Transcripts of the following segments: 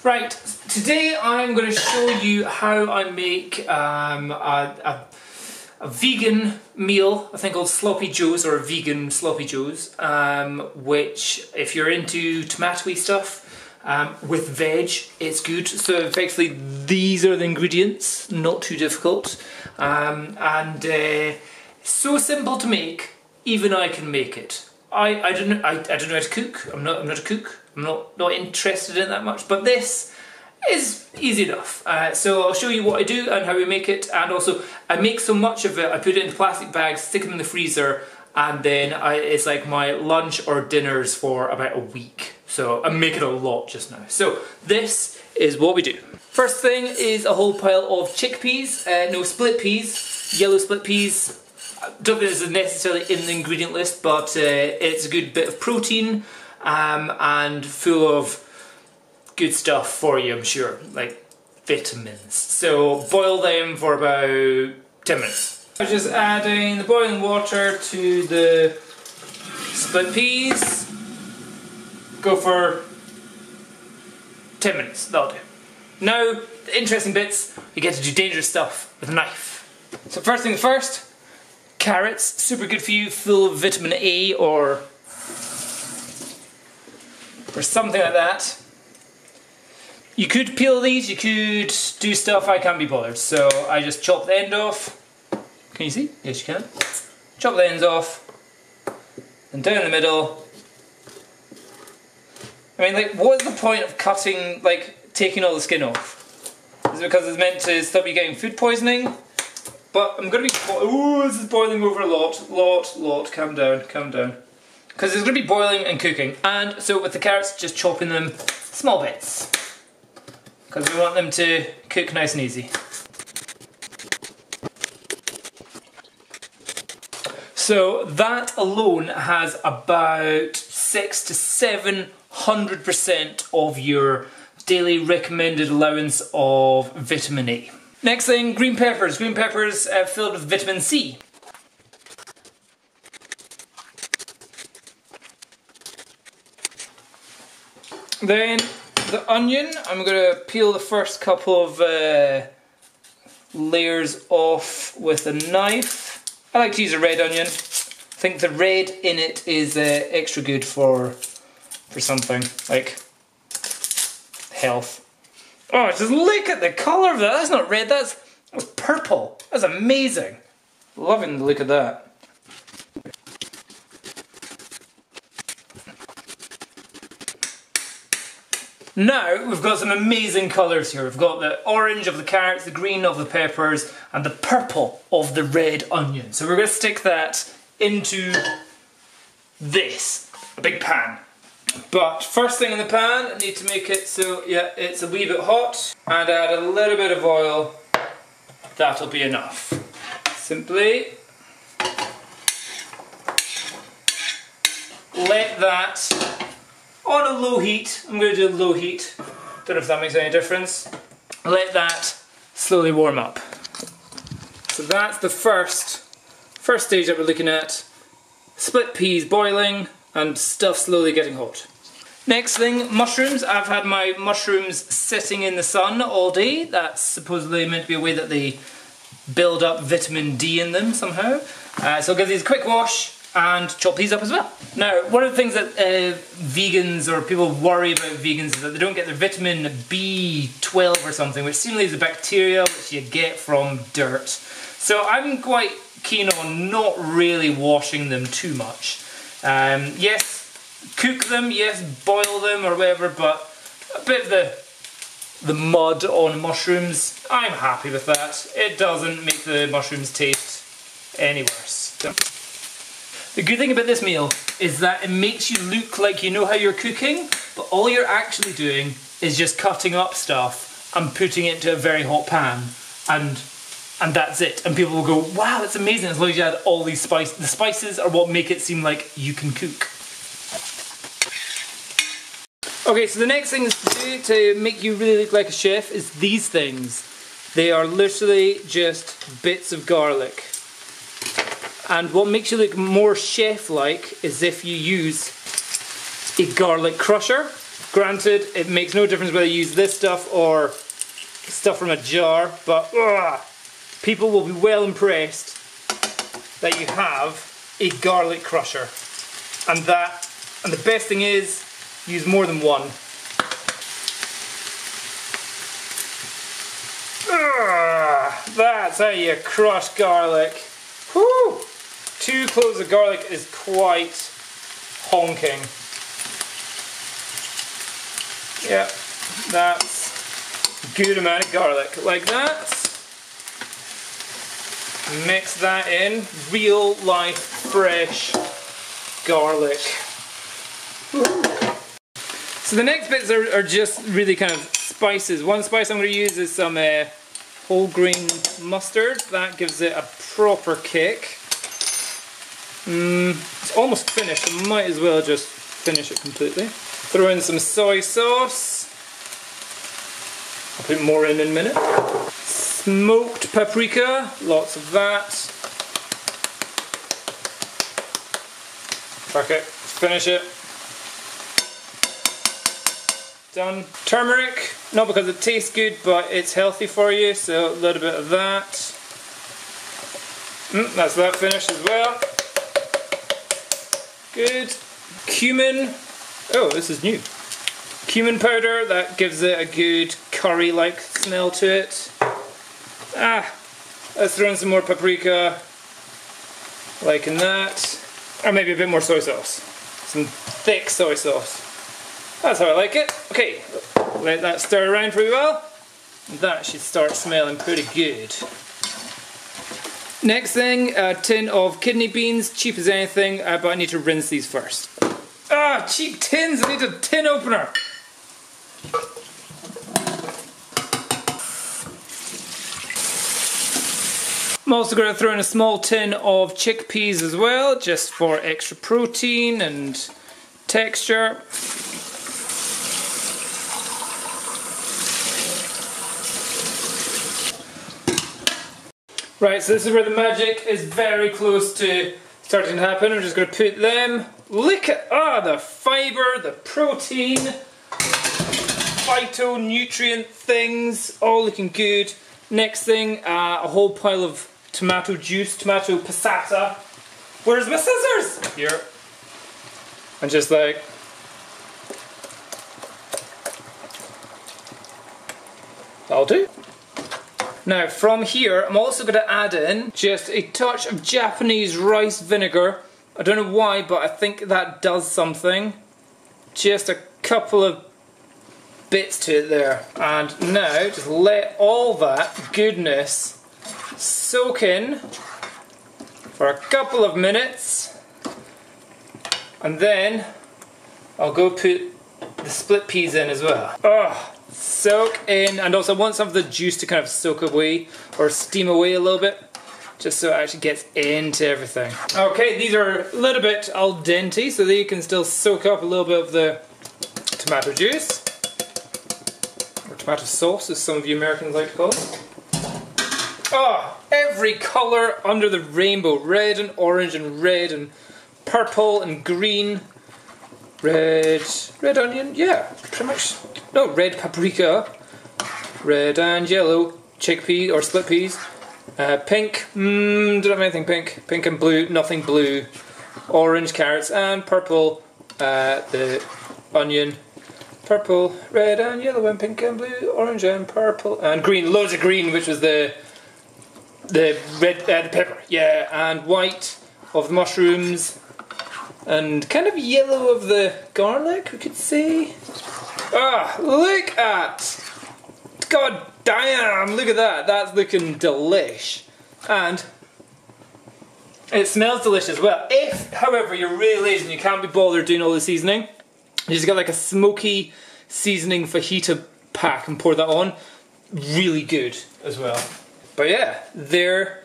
Right, today I'm going to show you how I make a vegan meal, a thing called Sloppy Joes, or a vegan Sloppy Joes, which, if you're into tomatoey stuff, with veg, it's good. So effectively these are the ingredients, not too difficult, and so simple to make, even I can make it. I don't know how to cook. I'm not a cook. I'm not interested in it that much, but this is easy enough. So I'll show you what I do and how we make it, and also I make so much of it, I put it in plastic bags, stick them in the freezer, and then it's like my lunch or dinners for about a week. So I'm making a lot just now. So this is what we do. First thing is a whole pile of chickpeas, no, split peas, yellow split peas. I don't think this is necessarily in the ingredient list, but it's a good bit of protein and full of good stuff for you, I'm sure, like vitamins. So boil them for about 10 minutes. I'm just adding the boiling water to the split peas. Go for 10 minutes, that'll do. Now, the interesting bits, you get to do dangerous stuff with a knife. So first thing first, carrots, super good for you, full of vitamin A or something like that. You could peel these, you could do stuff, I can't be bothered. So I just chop the end off. Can you see? Yes, you can. Chop the ends off. And down the middle. I mean, like, what is the point of cutting, like, taking all the skin off? Is it because it's meant to stop you getting food poisoning? But I'm going to be... Ooh, this is boiling over a lot. Calm down. Because it's going to be boiling and cooking. And so with the carrots, just chopping them small bits. Because we want them to cook nice and easy. So that alone has about 600 to 700% of your daily recommended allowance of vitamin A. Next thing, green peppers. Green peppers filled with vitamin C. Then the onion, I'm going to peel the first couple of layers off with a knife. I like to use a red onion. I think the red in it is extra good for something like health. Oh, just look at the colour of that. That's not red, that's purple. That's amazing. Loving the look of that. Now we've got some amazing colours here. We've got the orange of the carrots, the green of the peppers, and the purple of the red onion. So we're going to stick that into this, a big pan. But first thing in the pan, I need to make it so, yeah, it's a wee bit hot, and add a little bit of oil. That'll be enough. Simply let that on a low heat. I'm going to do a low heat. Don't know if that makes any difference. Let that slowly warm up. So that's the first stage that we're looking at. Split peas boiling and stuff slowly getting hot. Next thing, mushrooms. I've had my mushrooms sitting in the sun all day. That's supposedly meant to be a way that they build up vitamin D in them somehow. So I'll give these a quick wash and chop these up as well. Now, one of the things that vegans or people worry about vegans is that they don't get their vitamin B12 or something, which seemingly is a bacteria which you get from dirt. So I'm quite keen on not really washing them too much. Yes, cook them, yes, boil them or whatever, but a bit of the mud on mushrooms, I'm happy with that. It doesn't make the mushrooms taste any worse. The good thing about this meal is that it makes you look like you know how you're cooking, but all you're actually doing is just cutting up stuff and putting it into a very hot pan, and that's it. And people will go, wow, that's amazing, as long as you add all these spices. The spices are what make it seem like you can cook. Okay, so the next thing to do to make you really look like a chef is these things. They are literally just bits of garlic. And what makes you look more chef-like is if you use a garlic crusher. Granted, it makes no difference whether you use this stuff or stuff from a jar, but people will be well impressed that you have a garlic crusher. And the best thing is, use more than one. That's how you crush garlic. Whew! 2 cloves of garlic is quite honking. Yeah, that's a good amount of garlic. Like that. Mix that in. Real life, fresh garlic. Woo. So the next bits are just really kind of spices. One spice I'm going to use is some whole grain mustard. That gives it a proper kick. It's almost finished, I might as well just finish it completely. Throw in some soy sauce. I'll put more in a minute. Smoked paprika, lots of that. Fuck it, finish it. Done. Turmeric, not because it tastes good, but it's healthy for you, so a little bit of that. That's that finished as well. Good. Cumin. Oh, this is new. Cumin powder, that gives it a good curry-like smell to it. Let's throw in some more paprika. Liking that. Or maybe a bit more soy sauce. Some thick soy sauce. That's how I like it. Okay, let that stir around pretty well. That should start smelling pretty good. Next thing, a tin of kidney beans, cheap as anything, but I need to rinse these first. Cheap tins, I need a tin opener. I'm also going to throw in a small tin of chickpeas as well, just for extra protein and texture. Right, so this is where the magic is very close to starting to happen. I'm just going to put them, look at, the fibre, the protein, phytonutrient things, all looking good. Next thing, a whole pile of tomato juice, tomato passata. Where's my scissors? Here. And just like, that'll do. Now from here, I'm also going to add in just a touch of Japanese rice vinegar. I don't know why, but I think that does something. Just a couple of bits to it there. And now, just let all that goodness soak in for a couple of minutes. And then, I'll go put the split peas in as well. Soak in, and also I want some of the juice to kind of soak away or steam away a little bit, just so it actually gets into everything. Okay, these are a little bit al dente, so they can still soak up a little bit of the tomato juice, or tomato sauce as some of you Americans like to call it. Every colour under the rainbow, red and orange and red and purple and green. Red onion, yeah, pretty much. No, red paprika, red and yellow chickpea or split peas, pink, don't have anything pink, pink and blue, nothing blue, orange carrots and purple, the onion, purple, red and yellow and pink and blue, orange and purple, and green, loads of green, which was the red, the pepper, yeah, and white of the mushrooms, and kind of yellow of the garlic, we could say. Look at! God damn, look at that. That's looking delish. And it smells delicious as well. If, however, you're really lazy and you can't be bothered doing all the seasoning, you just get like a smoky seasoning fajita pack and pour that on. Really good as well. But yeah, there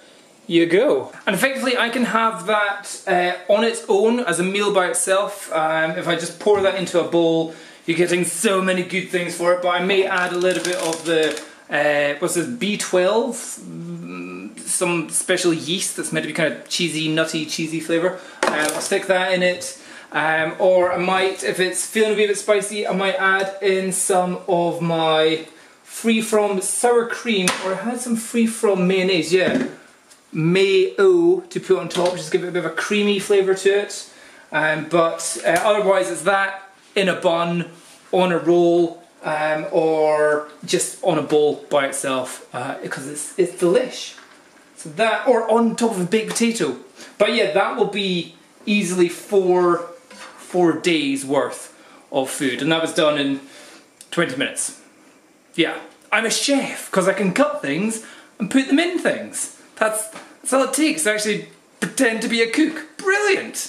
you go. And effectively I can have that on its own as a meal by itself. If I just pour that into a bowl, you're getting so many good things for it, but I may add a little bit of the, what's this, B12? Some special yeast that's meant to be kind of cheesy, nutty, cheesy flavour. I'll stick that in it. Or I might, if it's feeling a wee bit spicy, I might add in some of my free from sour cream, or I had some free from mayonnaise, yeah. Mayo to put on top, just give it a bit of a creamy flavour to it. But otherwise it's that in a bun, on a roll, or just on a bowl by itself, because it's delish. So that, or on top of a baked potato. But yeah, that will be easily four days worth of food, and that was done in 20 minutes. Yeah, I'm a chef because I can cut things and put them in things. That's all it takes to actually pretend to be a cook. Brilliant!